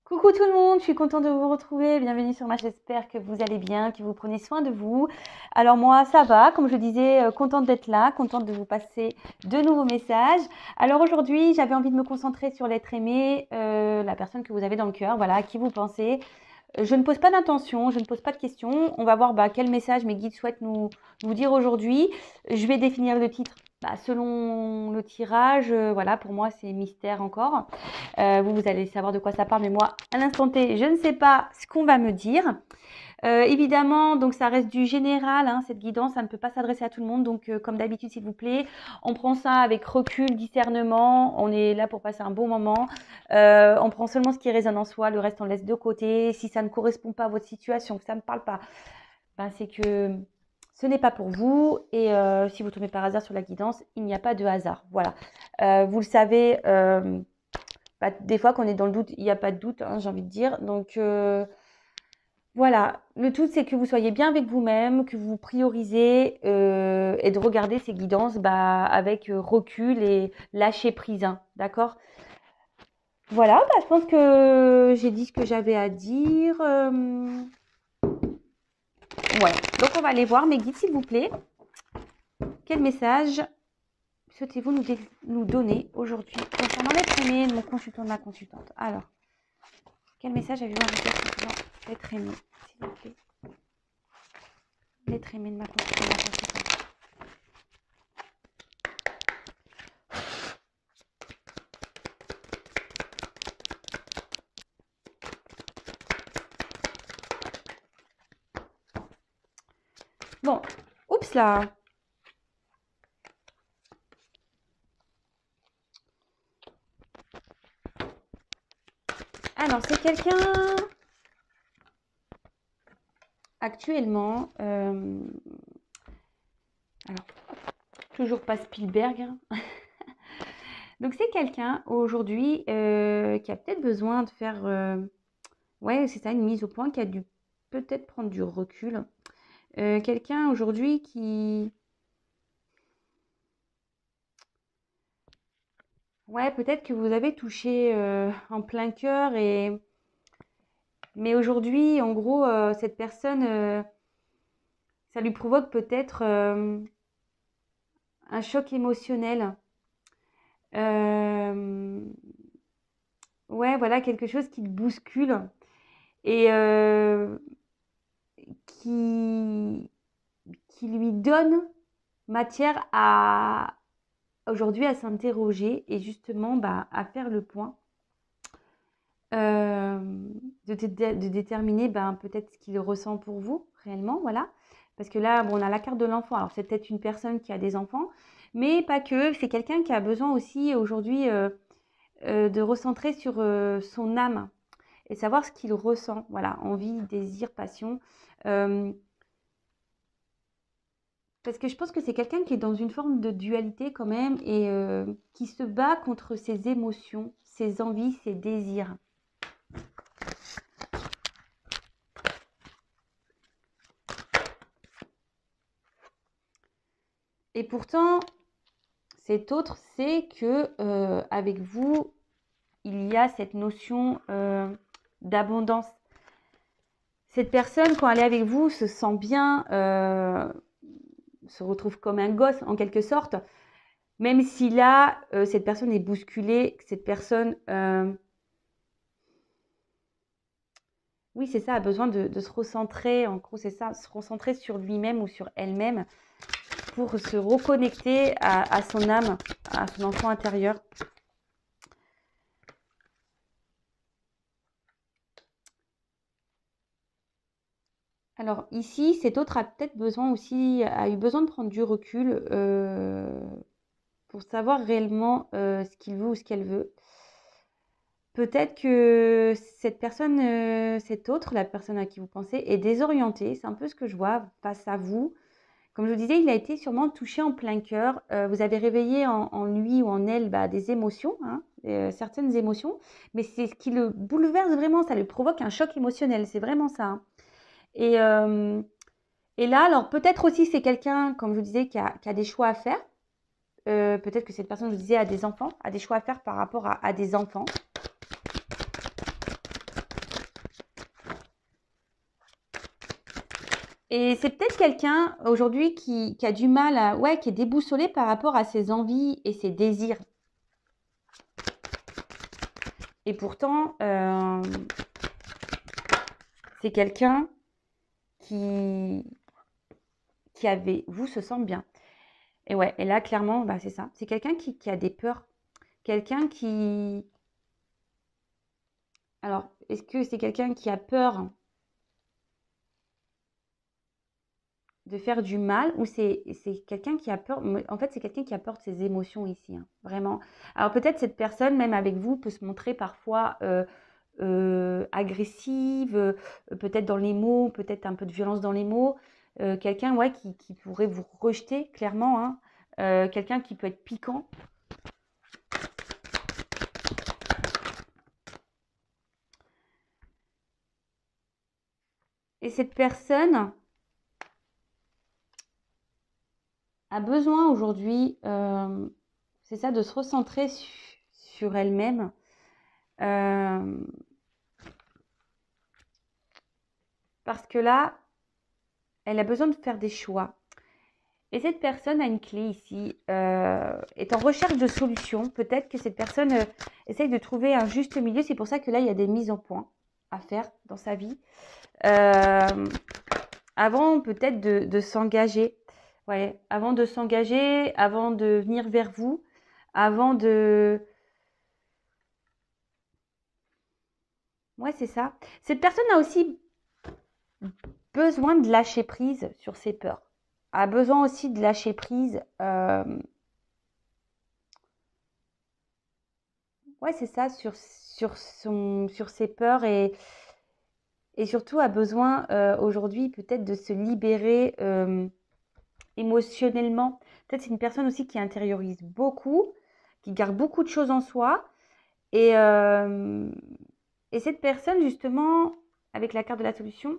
Coucou tout le monde, je suis contente de vous retrouver. Bienvenue sur ma chaîne. J'espère que vous allez bien, que vous prenez soin de vous. Alors moi, ça va, comme je disais, contente d'être là, contente de vous passer de nouveaux messages. Alors aujourd'hui, j'avais envie de me concentrer sur l'être aimé, la personne que vous avez dans le cœur, voilà, à qui vous pensez. Je ne pose pas d'intention, je ne pose pas de questions. On va voir quel message mes guides souhaitent nous dire aujourd'hui. Je vais définir le titre selon le tirage. Voilà, pour moi, c'est mystère encore. Vous allez savoir de quoi ça parle, mais moi, à l'instant T, je ne sais pas ce qu'on va me dire. Évidemment, donc ça reste du général, hein, cette guidance, ça ne peut pas s'adresser à tout le monde. Donc, comme d'habitude, s'il vous plaît, on prend ça avec recul, discernement. On est là pour passer un bon moment. On prend seulement ce qui résonne en soi, le reste on laisse de côté. Si ça ne correspond pas à votre situation, que ça ne parle pas, c'est que ce n'est pas pour vous. Et si vous tombez par hasard sur la guidance, il n'y a pas de hasard. Voilà. Vous le savez, des fois qu'on est dans le doute, il n'y a pas de doute, hein, j'ai envie de dire. Donc, voilà, le tout c'est que vous soyez bien avec vous-même, que vous priorisez et de regarder ces guidances avec recul et lâcher prise, hein, d'accord? Voilà, je pense que j'ai dit ce que j'avais à dire. Ouais, donc on va aller voir mes guides s'il vous plaît. Quel message souhaitez-vous nous donner aujourd'hui concernant l'être aimé de mon consultant, de ma consultante? Alors, quel message avez-vous à me dire concernant l'être aimé, s'il vous plaît? L'être aimé de ma consultante. Bon, oups là. Alors, c'est quelqu'un actuellement. Alors, toujours pas Spielberg. Hein. Donc, c'est quelqu'un aujourd'hui qui a peut-être besoin de faire. Ouais, c'est ça, une mise au point, qui a dû peut-être prendre du recul. Quelqu'un aujourd'hui qui. Ouais, peut-être que vous avez touché en plein cœur mais aujourd'hui, en gros, cette personne, ça lui provoque peut-être un choc émotionnel. Euh, ouais, voilà, quelque chose qui le bouscule et qui, qui lui donne matière aujourd'hui à s'interroger et justement à faire le point. euh, de déterminer peut-être ce qu'il ressent pour vous réellement, voilà. Parce que là, on a la carte de l'enfant. Alors, c'est peut-être une personne qui a des enfants, mais pas que. C'est quelqu'un qui a besoin aussi aujourd'hui de recentrer sur son âme et savoir ce qu'il ressent. Voilà, envie, désir, passion. Euh, Parce que je pense que c'est quelqu'un qui est dans une forme de dualité quand même et qui se bat contre ses émotions, ses envies, ses désirs. Et pourtant, cet autre sait que avec vous, il y a cette notion d'abondance. Cette personne, quand elle est avec vous, se sent bien, se retrouve comme un gosse en quelque sorte, même si là, cette personne est bousculée, cette personne, oui, c'est ça, a besoin de se recentrer, en gros, c'est ça, se recentrer sur lui-même ou sur elle-même pour se reconnecter à son âme, à son enfant intérieur. Alors ici, cet autre a peut-être besoin aussi, a eu besoin de prendre du recul pour savoir réellement ce qu'il veut ou ce qu'elle veut. Peut-être que cette personne, cet autre, la personne à qui vous pensez, est désorientée. C'est un peu ce que je vois face à vous. Comme je vous disais, il a été sûrement touché en plein cœur. Vous avez réveillé en lui ou en elle des émotions, hein, certaines émotions, mais c'est ce qui le bouleverse vraiment, ça lui provoque un choc émotionnel, c'est vraiment ça. Hein. Et, euh, et là, alors peut-être aussi c'est quelqu'un, comme je vous disais, qui a des choix à faire. Peut-être que cette personne, je vous disais, a des enfants, a des choix à faire par rapport à des enfants. Et c'est peut-être quelqu'un aujourd'hui qui a du mal à, ouais, qui est déboussolé par rapport à ses envies et ses désirs. Et pourtant, c'est quelqu'un qui, vous se sent bien. Et ouais, et là, clairement, bah, c'est ça. C'est quelqu'un qui a des peurs. Quelqu'un qui... Alors, est-ce que c'est quelqu'un qui a peur de faire du mal ou c'est quelqu'un qui a peur... En fait, c'est quelqu'un qui a peur de ses émotions ici, hein, vraiment. Alors, peut-être cette personne, même avec vous, peut se montrer parfois agressive, peut-être dans les mots, peut-être un peu de violence dans les mots. Quelqu'un, ouais, qui pourrait vous rejeter, clairement, hein. Quelqu'un qui peut être piquant. Et cette personne a besoin aujourd'hui, c'est ça, de se recentrer sur elle-même. Parce que là, elle a besoin de faire des choix. Et cette personne a une clé ici, est en recherche de solutions. Peut-être que cette personne essaye de trouver un juste milieu. C'est pour ça que là, il y a des mises au point à faire dans sa vie. Avant peut-être de s'engager. Ouais, avant de s'engager, avant de venir vers vous, avant de... Ouais, c'est ça. Cette personne a aussi besoin de lâcher prise sur ses peurs. A besoin aussi de lâcher prise. Ouais, c'est ça, sur ses peurs et surtout a besoin aujourd'hui peut-être de se libérer émotionnellement. Peut-être c'est une personne aussi qui intériorise beaucoup, qui garde beaucoup de choses en soi. Et, euh, et cette personne, justement, avec la carte de la solution,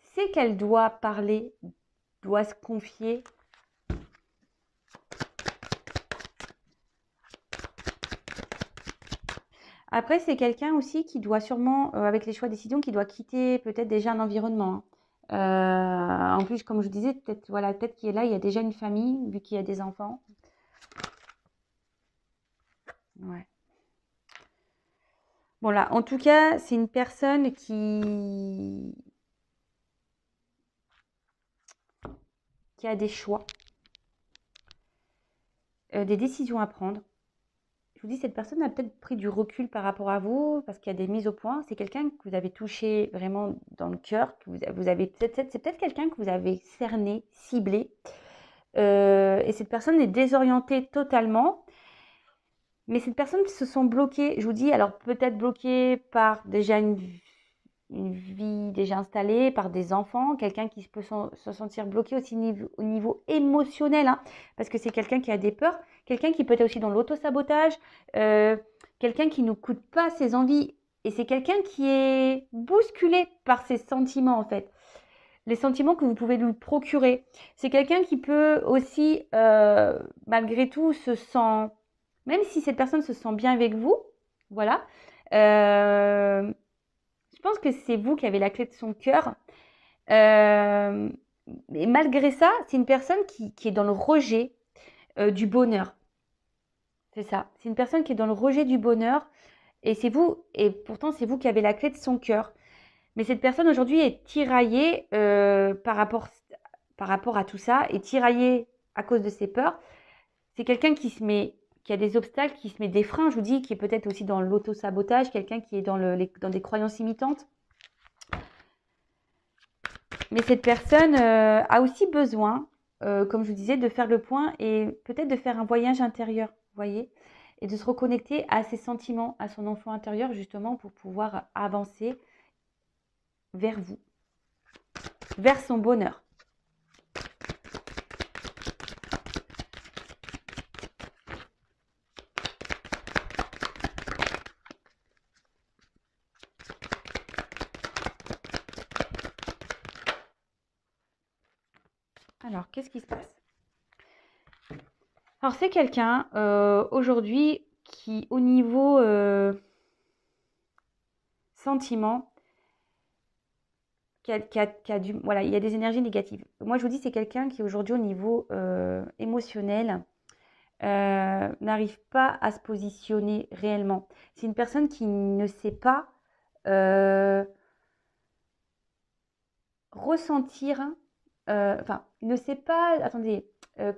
c'est qu'elle doit parler, doit se confier. Après, c'est quelqu'un aussi qui doit sûrement, avec les choix de décision, qui doit quitter peut-être déjà un environnement, hein. En plus, comme je disais, peut-être voilà, peut-être qu'il est là, il y a déjà une famille, vu qu'il y a des enfants. Ouais. Bon là, en tout cas, c'est une personne qui a des choix, des décisions à prendre. Je vous dis, cette personne a peut-être pris du recul par rapport à vous, parce qu'il y a des mises au point. C'est quelqu'un que vous avez touché vraiment dans le cœur, que vous avez c'est peut-être quelqu'un que vous avez cerné, ciblé. Et cette personne est désorientée totalement. Mais cette personne se sent bloquée, je vous dis, alors peut-être bloquée par déjà une vie déjà installée, par des enfants, quelqu'un qui peut se sentir bloqué aussi au niveau émotionnel, hein, parce que c'est quelqu'un qui a des peurs, quelqu'un qui peut être aussi dans l'autosabotage, euh, quelqu'un qui ne coûte pas ses envies, et c'est quelqu'un qui est bousculé par ses sentiments en fait, les sentiments que vous pouvez lui procurer. C'est quelqu'un qui peut aussi, malgré tout, se sent, même si cette personne se sent bien avec vous, voilà, euh, je pense que c'est vous qui avez la clé de son cœur. Euh, mais malgré ça, c'est une personne qui est dans le rejet du bonheur. C'est ça. C'est une personne qui est dans le rejet du bonheur. Et c'est vous, et pourtant c'est vous qui avez la clé de son cœur. Mais cette personne aujourd'hui est tiraillée par rapport à tout ça, est tiraillée à cause de ses peurs. C'est quelqu'un qui a des obstacles, qui se met des freins, je vous dis, qui est peut-être aussi dans l'auto-sabotage, quelqu'un qui est dans des croyances imitantes. Mais cette personne a aussi besoin, comme je vous disais, de faire le point et peut-être de faire un voyage intérieur, vous voyez, et de se reconnecter à ses sentiments, à son enfant intérieur, justement, pour pouvoir avancer vers vous, vers son bonheur. Alors, qu'est-ce qui se passe? Alors, c'est quelqu'un aujourd'hui qui, au niveau sentiment, voilà, il y a des énergies négatives. Moi, je vous dis, c'est quelqu'un qui aujourd'hui, au niveau émotionnel, n'arrive pas à se positionner réellement. C'est une personne qui ne sait pas ressentir, enfin, ne sait pas, attendez,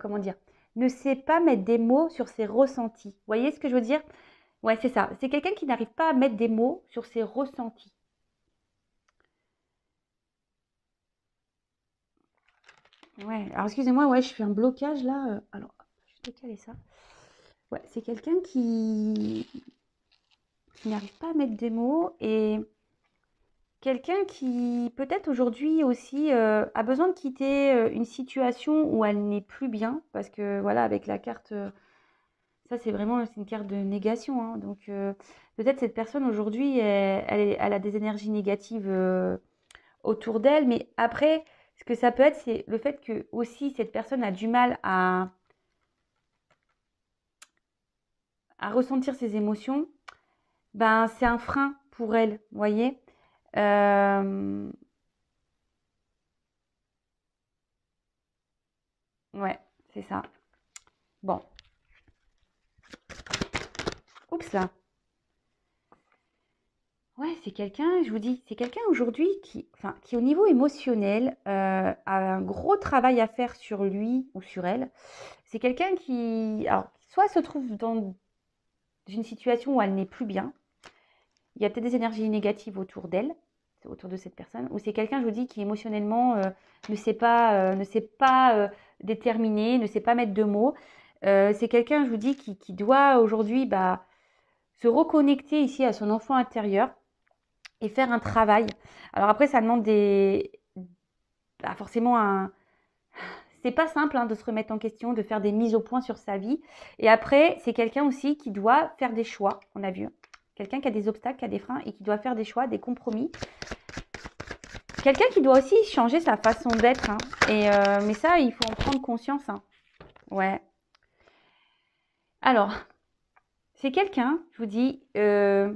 comment dire, ne sait pas mettre des mots sur ses ressentis. Vous voyez ce que je veux dire? Ouais, c'est ça. C'est quelqu'un qui n'arrive pas à mettre des mots sur ses ressentis. Ouais, alors excusez-moi, ouais, je fais un blocage là. Alors, je vais décaler ça. Ouais, c'est quelqu'un qui n'arrive pas à mettre des mots et quelqu'un qui peut-être aujourd'hui aussi a besoin de quitter une situation où elle n'est plus bien parce que voilà, avec la carte, ça c'est vraiment c'est une carte de négation, hein. Donc peut-être cette personne aujourd'hui, elle a des énergies négatives autour d'elle, mais après, ce que ça peut être, c'est le fait que aussi cette personne a du mal à ressentir ses émotions. Ben, c'est un frein pour elle, vous voyez. Euh, ouais, c'est ça. Bon, oups là. Ouais, c'est quelqu'un, je vous dis, c'est quelqu'un aujourd'hui qui, enfin, qui au niveau émotionnel a un gros travail à faire sur lui ou sur elle. C'est quelqu'un qui, alors, soit se trouve dans une situation où elle n'est plus bien, il y a peut-être des énergies négatives autour d'elle, autour de cette personne, ou c'est quelqu'un, je vous dis, qui émotionnellement ne sait pas déterminer, ne sait pas mettre de mots. C'est quelqu'un, je vous dis, qui doit aujourd'hui bah, se reconnecter ici à son enfant intérieur et faire un travail. Alors après, ça demande bah, forcément un... C'est pas simple hein, de se remettre en question, de faire des mises au point sur sa vie. Et après, c'est quelqu'un aussi qui doit faire des choix, on a vu. Quelqu'un qui a des obstacles, qui a des freins et qui doit faire des choix, des compromis. Quelqu'un qui doit aussi changer sa façon d'être, hein. Mais ça, il faut en prendre conscience, hein. Ouais. Alors, c'est quelqu'un, je vous dis, et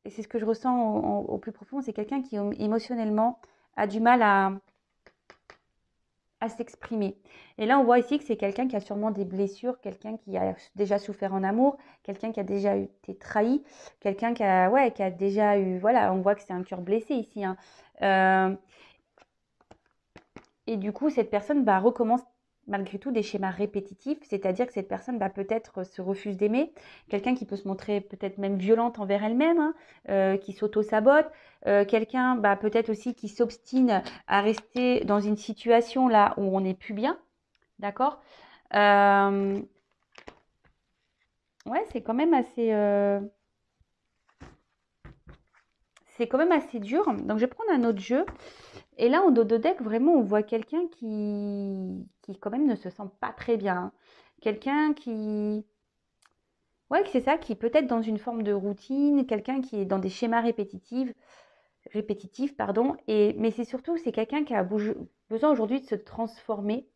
c'est ce que je ressens au plus profond, c'est quelqu'un qui émotionnellement a du mal à s'exprimer. Et là, on voit ici que c'est quelqu'un qui a sûrement des blessures, quelqu'un qui a déjà souffert en amour, quelqu'un qui a déjà été trahi, quelqu'un qui a, ouais, qui a déjà eu, voilà, on voit que c'est un cœur blessé ici, hein. Euh, et du coup, cette personne bah, recommence malgré tout des schémas répétitifs, c'est-à-dire que cette personne bah, peut-être se refuse d'aimer, quelqu'un qui peut se montrer peut-être même violente envers elle-même, hein, qui s'auto-sabote, quelqu'un bah, peut-être aussi qui s'obstine à rester dans une situation là où on n'est plus bien, d'accord. Ouais, c'est quand même assez dur. Donc je vais prendre un autre jeu. Et là, en dos de deck, vraiment, on voit quelqu'un qui quand même ne se sent pas très bien, hein. Quelqu'un qui, ouais, c'est ça, qui est peut-être dans une forme de routine, quelqu'un qui est dans des schémas répétitifs, pardon. Mais c'est surtout, c'est quelqu'un qui a besoin aujourd'hui de se transformer,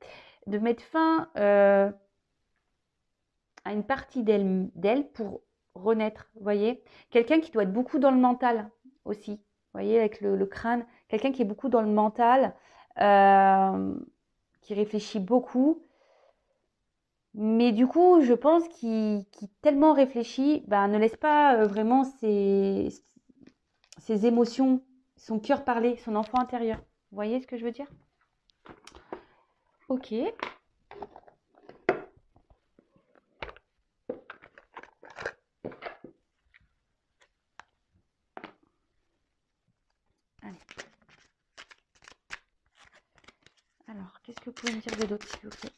de mettre fin à une partie d'elle pour renaître, vous voyez. Quelqu'un qui doit être beaucoup dans le mental aussi, vous voyez, avec le crâne. Quelqu'un qui est beaucoup dans le mental, euh, qui réfléchit beaucoup. Mais du coup, je pense qu'il tellement réfléchit, bah, ne laisse pas vraiment ses émotions, son cœur parler, son enfant intérieur. Vous voyez ce que je veux dire? Ok. Allez. Alors, qu'est-ce que vous pouvez me dire de d'autre, s'il vous plaît?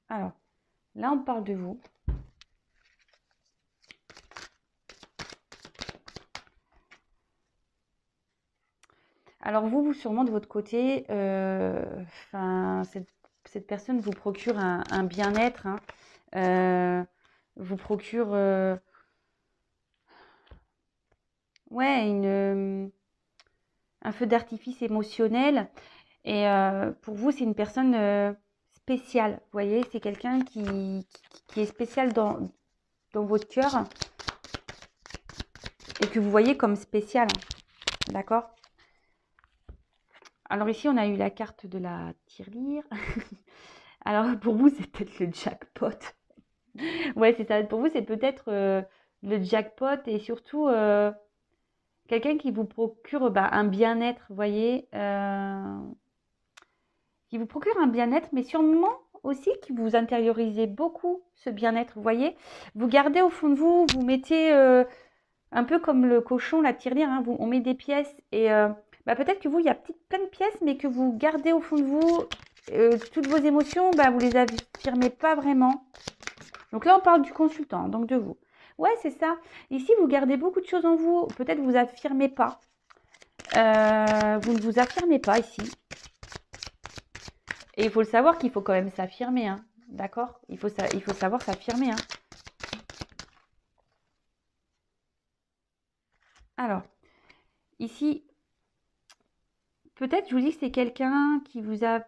Alors, là, on parle de vous. Alors vous, sûrement de votre côté, cette personne vous procure un bien-être, hein, vous procure ouais, un feu d'artifice émotionnel. Et pour vous, c'est une personne spéciale. Vous voyez, c'est quelqu'un qui est spécial dans votre cœur et que vous voyez comme spécial. D'accord? Alors ici, on a eu la carte de la tirelire. Alors pour vous, c'est peut-être le jackpot. Ouais, c'est ça. Pour vous, c'est peut-être le jackpot et surtout quelqu'un qui vous procure un bien-être, vous voyez, qui vous procure un bien-être, mais sûrement aussi que vous intériorisez beaucoup ce bien-être, vous voyez. Vous gardez au fond de vous, vous mettez un peu comme le cochon, la tirelire, hein, on met des pièces et peut-être que vous, il y a plein de pièces, mais que vous gardez au fond de vous toutes vos émotions, vous les affirmez pas vraiment. Donc là, on parle du consultant, donc de vous. Ouais, c'est ça. Ici, vous gardez beaucoup de choses en vous. Peut-être vous affirmez pas. Vous ne vous affirmez pas ici. Et il faut le savoir qu'il faut quand même s'affirmer. Hein. D'accord? Il faut savoir s'affirmer. Hein. Alors, ici, peut-être, je vous dis que c'est quelqu'un qui vous a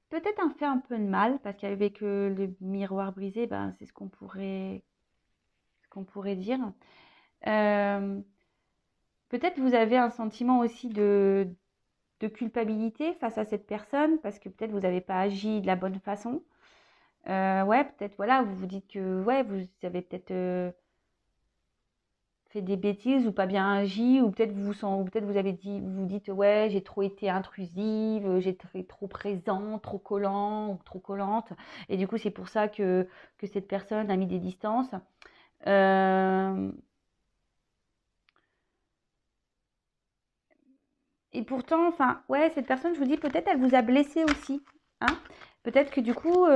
peut-être fait un peu de mal, parce qu'avec le miroir brisé, c'est ce qu'on pourrait dire. Peut-être vous avez un sentiment aussi de culpabilité face à cette personne, parce que peut-être vous n'avez pas agi de la bonne façon. Ouais, peut-être, voilà, vous vous dites que ouais, vous avez peut-être fait des bêtises ou pas bien agi, ou peut-être vous avez dit, vous dites ouais, j'ai trop été intrusive, j'ai été trop présent, trop collant ou trop collante, et du coup c'est pour ça que cette personne a mis des distances. Et pourtant, enfin, ouais, cette personne, je vous dis, peut-être elle vous a blessé aussi. Hein. Peut-être que du coup,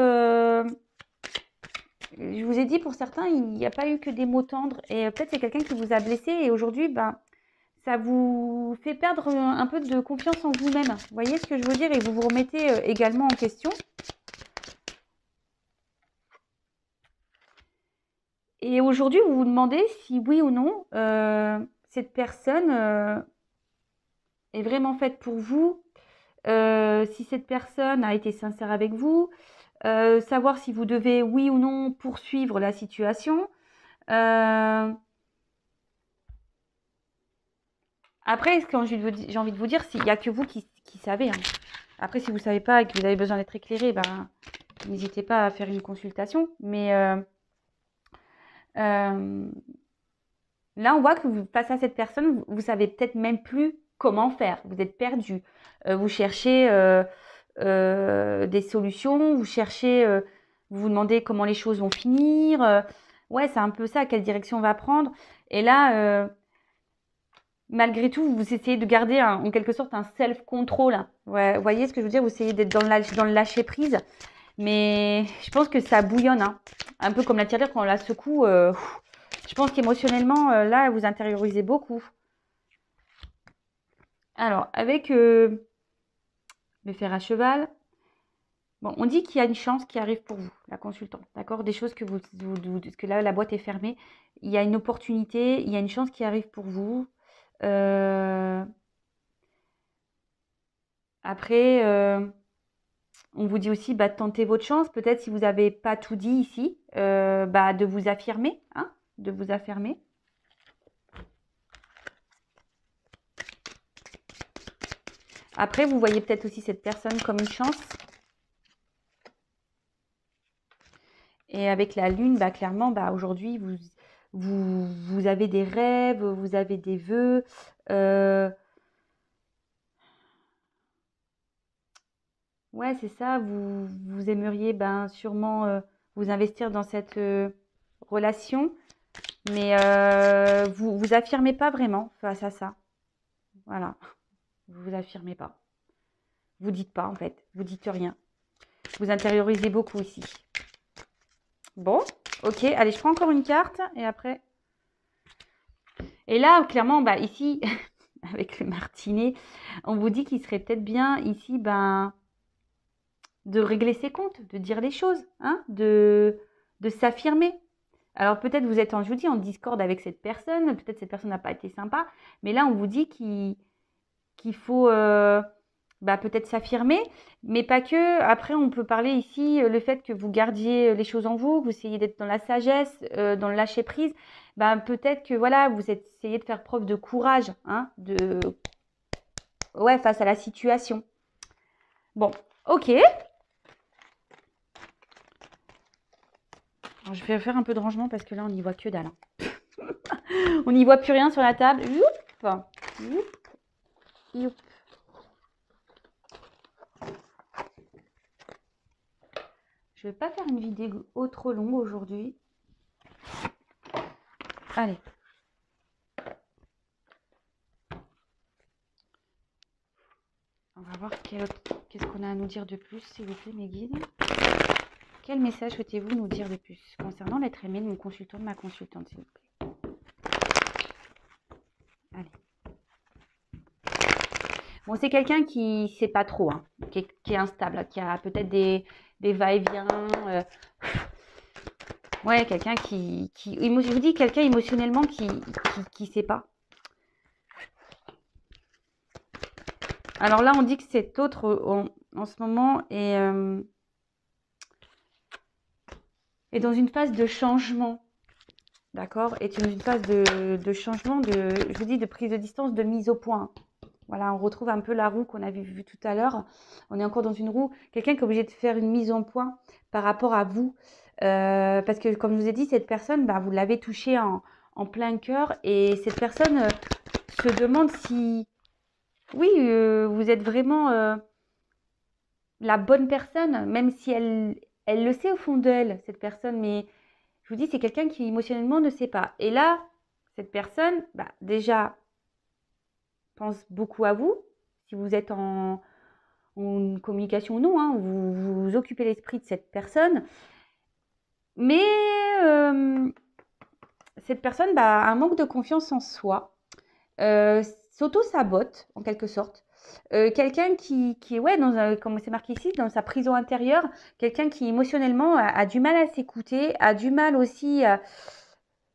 je vous ai dit, pour certains, il n'y a pas eu que des mots tendres. Et peut-être c'est quelqu'un qui vous a blessé. Et aujourd'hui, ça vous fait perdre un peu de confiance en vous-même. Vous voyez ce que je veux dire? Et vous vous remettez également en question. Et aujourd'hui, vous vous demandez si oui ou non, cette personne est vraiment faite pour vous. Si cette personne a été sincère avec vous, savoir si vous devez, oui ou non, poursuivre la situation. Après, quand j'ai envie de vous dire, il n'y a que vous qui savez. Hein. Après, si vous ne savez pas et que vous avez besoin d'être éclairé, n'hésitez pas à faire une consultation. Mais là, on voit que face à cette personne, vous savez peut-être même plus comment faire. Vous êtes perdu. Vous cherchez des solutions, vous cherchez, vous vous demandez comment les choses vont finir. Ouais, c'est un peu ça, quelle direction on va prendre. Et là, malgré tout, vous essayez de garder en quelque sorte un self-control. Ouais, vous voyez ce que je veux dire? Vous essayez d'être dans le lâcher-prise. Mais je pense que ça bouillonne. Hein. Un peu comme la tirelire, quand on la secoue. Je pense qu'émotionnellement, là, vous intériorisez beaucoup. Alors, avec le fer à cheval, bon, on dit qu'il y a une chance qui arrive pour vous, la consultante. D'accord? Des choses parce que là, la boîte est fermée. Il y a une opportunité, il y a une chance qui arrive pour vous. Après, on vous dit aussi tentez votre chance. Peut-être si vous n'avez pas tout dit ici, de vous affirmer. Hein, de vous affirmer. Après, vous voyez peut-être aussi cette personne comme une chance. Et avec la lune, clairement, aujourd'hui, vous avez des rêves, vous avez des vœux. Ouais, c'est ça. Vous aimeriez sûrement vous investir dans cette relation. Mais vous affirmez pas vraiment face à ça. Voilà. Vous vous affirmez pas. Vous dites pas, en fait. Vous dites rien. Vous intériorisez beaucoup ici. Bon, ok. Allez, je prends encore une carte et après. Et là, clairement, ici, avec le martinet, on vous dit qu'il serait peut-être bien ici, de régler ses comptes, de dire les choses, hein, de s'affirmer. Alors peut-être vous êtes, je vous dis, en discorde avec cette personne, peut-être cette personne n'a pas été sympa, mais là on vous dit qu'il faut bah, peut-être s'affirmer, mais pas que. Après, on peut parler ici le fait que vous gardiez les choses en vous, que vous essayez d'être dans la sagesse, dans le lâcher prise. Bah, peut-être que voilà, vous essayez de faire preuve de courage, hein, ouais, face à la situation. Bon, ok. Alors, je vais faire un peu de rangement parce que là, on n'y voit que dalle, hein. On n'y voit plus rien sur la table. Youp, youp, youp. Je vais pas faire une vidéo trop longue aujourd'hui. Allez. On va voir qu'est-ce qu'on a à nous dire de plus, s'il vous plaît, mes guides. Quel message souhaitez-vous nous dire de plus concernant l'être aimé de mon consultant, de ma consultante, s'il vous plaît? Allez. Bon, c'est quelqu'un qui ne sait pas trop, hein, qui est instable, qui a peut-être des va-et-vient. Ouais, quelqu'un je vous dis, quelqu'un émotionnellement qui ne sait pas. Alors là, on dit que cet autre, en ce moment, est dans une phase de changement. D'accord? Est dans une phase de changement, je vous dis, de prise de distance, de mise au point. Voilà, on retrouve un peu la roue qu'on avait vue tout à l'heure. On est encore dans une roue. Quelqu'un qui est obligé de faire une mise en point par rapport à vous. Parce que, comme je vous ai dit, cette personne, bah, vous l'avez touchée en plein cœur. Et cette personne se demande si, oui, vous êtes vraiment la bonne personne, même si elle le sait au fond d'elle, cette personne. Mais je vous dis, c'est quelqu'un qui émotionnellement ne sait pas. Et là, cette personne, bah, déjà, pense beaucoup à vous. Si vous êtes en communication ou non, hein, vous occupez l'esprit de cette personne. Mais cette personne bah, a un manque de confiance en soi, s'auto-sabote en quelque sorte. Quelqu'un qui est, ouais, comme c'est marqué ici, dans sa prison intérieure, quelqu'un qui émotionnellement a du mal à s'écouter, a du mal aussi à...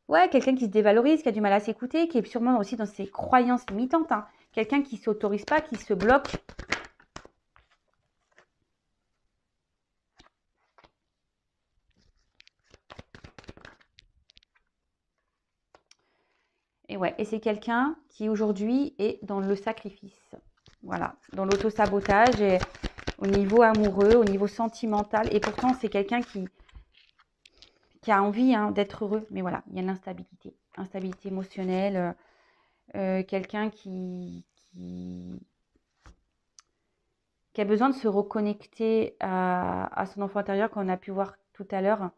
Ouais, quelqu'un qui se dévalorise, qui a du mal à s'écouter, qui est sûrement aussi dans ses croyances limitantes, hein. Quelqu'un qui ne s'autorise pas, qui se bloque. Et ouais, et c'est quelqu'un qui aujourd'hui est dans le sacrifice. Voilà, dans l'auto-sabotage et au niveau amoureux, au niveau sentimental. Et pourtant, c'est quelqu'un qui a envie hein, d'être heureux. Mais voilà, il y a l'instabilité. Instabilité émotionnelle. Quelqu'un qui a besoin de se reconnecter à son enfant intérieur, qu'on a pu voir tout à l'heure.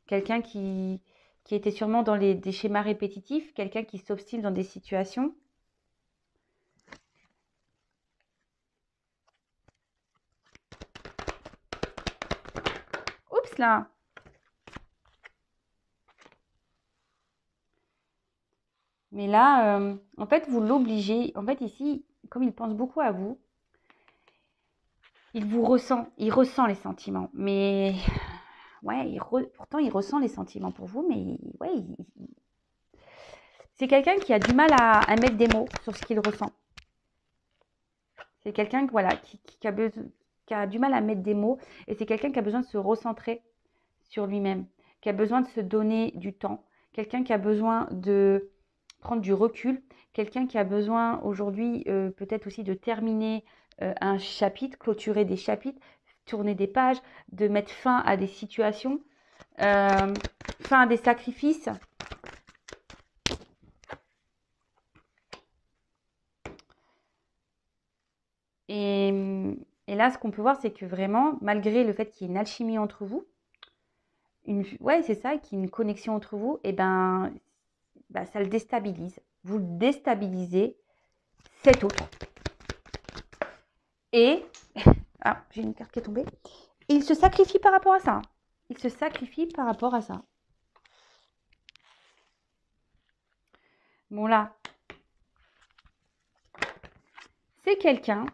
Quelqu'un qui était sûrement dans des schémas répétitifs. Quelqu'un qui s'obstine dans des situations. Oups là! Mais là, en fait, vous l'obligez. En fait, ici, comme il pense beaucoup à vous, il vous ressent. Il ressent les sentiments. Mais ouais, pourtant, il ressent les sentiments pour vous. Mais ouais, c'est quelqu'un qui a du mal à mettre des mots sur ce qu'il ressent. C'est quelqu'un voilà, qui a du mal à mettre des mots. Et c'est quelqu'un qui a besoin de se recentrer sur lui-même. Qui a besoin de se donner du temps. Quelqu'un qui a besoin de prendre du recul, quelqu'un qui a besoin aujourd'hui peut-être aussi de terminer un chapitre, clôturer des chapitres, tourner des pages, de mettre fin à des situations, fin à des sacrifices. Et là, ce qu'on peut voir, c'est que vraiment, malgré le fait qu'il y ait une alchimie entre vous, ouais, c'est ça, qu'il y ait une connexion entre vous, et ben, bah, ça le déstabilise. Vous le déstabilisez cet autre. Et, ah, j'ai une carte qui est tombée. Et il se sacrifie par rapport à ça. Il se sacrifie par rapport à ça. Bon là, c'est quelqu'un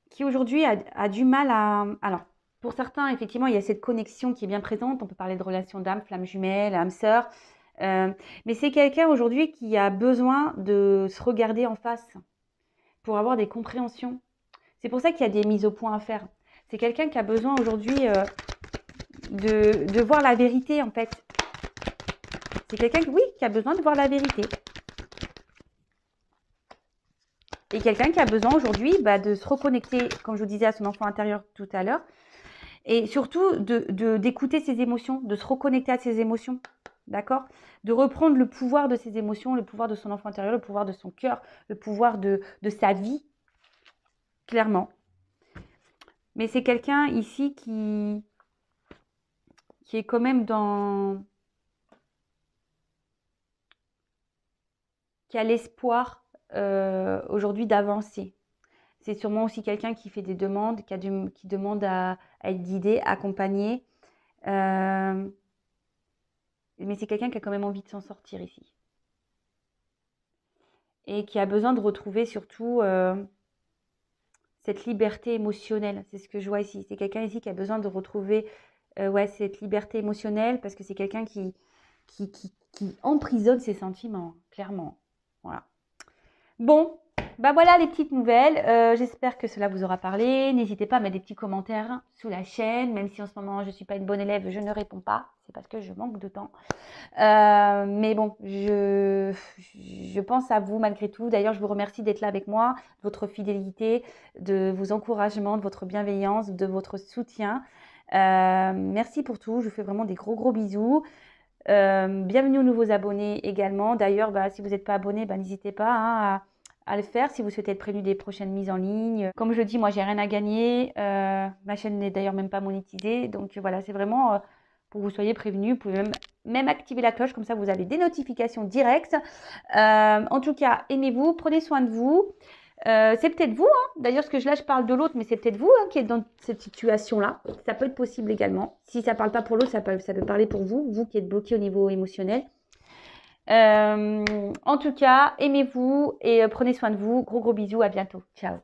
qui aujourd'hui a du mal à... Alors, pour certains, effectivement, il y a cette connexion qui est bien présente. On peut parler de relation d'âme, flamme jumelle, âme sœur. Mais c'est quelqu'un aujourd'hui qui a besoin de se regarder en face pour avoir des compréhensions. C'est pour ça qu'il y a des mises au point à faire. C'est quelqu'un qui a besoin aujourd'hui de voir la vérité, en fait. C'est quelqu'un, oui, qui a besoin de voir la vérité. Et quelqu'un qui a besoin aujourd'hui de se reconnecter, comme je vous disais, à son enfant intérieur tout à l'heure. Et surtout, d'écouter ses émotions, de se reconnecter à ses émotions. D'accord? De reprendre le pouvoir de ses émotions, le pouvoir de son enfant intérieur, le pouvoir de son cœur, le pouvoir de sa vie. Clairement. Mais c'est quelqu'un ici qui est quand même qui a l'espoir aujourd'hui d'avancer. C'est sûrement aussi quelqu'un qui fait des demandes, qui demande à être guidé, accompagné. Mais c'est quelqu'un qui a quand même envie de s'en sortir ici. Et qui a besoin de retrouver surtout cette liberté émotionnelle. C'est ce que je vois ici. C'est quelqu'un ici qui a besoin de retrouver cette liberté émotionnelle parce que c'est quelqu'un qui emprisonne ses sentiments, clairement. Voilà. Bon, voilà les petites nouvelles. J'espère que cela vous aura parlé. N'hésitez pas à mettre des petits commentaires sous la chaîne, même si en ce moment je ne suis pas une bonne élève, je ne réponds pas. C'est parce que je manque de temps. Mais bon, je pense à vous malgré tout. D'ailleurs, je vous remercie d'être là avec moi, de votre fidélité, de vos encouragements, de votre bienveillance, de votre soutien. Merci pour tout. Je vous fais vraiment des gros bisous. Bienvenue aux nouveaux abonnés également. D'ailleurs, si vous n'êtes pas abonné, n'hésitez pas à le faire si vous souhaitez être prévenu des prochaines mises en ligne. Comme je le dis, moi, j'ai rien à gagner. Ma chaîne n'est d'ailleurs même pas monétisée. Donc voilà, c'est vraiment pour que vous soyez prévenus. Vous pouvez même activer la cloche, comme ça vous avez des notifications directes. En tout cas, aimez-vous, prenez soin de vous. C'est peut-être vous, d'ailleurs, je parle de l'autre, mais c'est peut-être vous qui êtes dans cette situation-là. Ça peut être possible également. Si ça ne parle pas pour l'autre, ça peut parler pour vous, vous qui êtes bloqué au niveau émotionnel. En tout cas, aimez-vous et prenez soin de vous. Gros bisous, à bientôt. Ciao.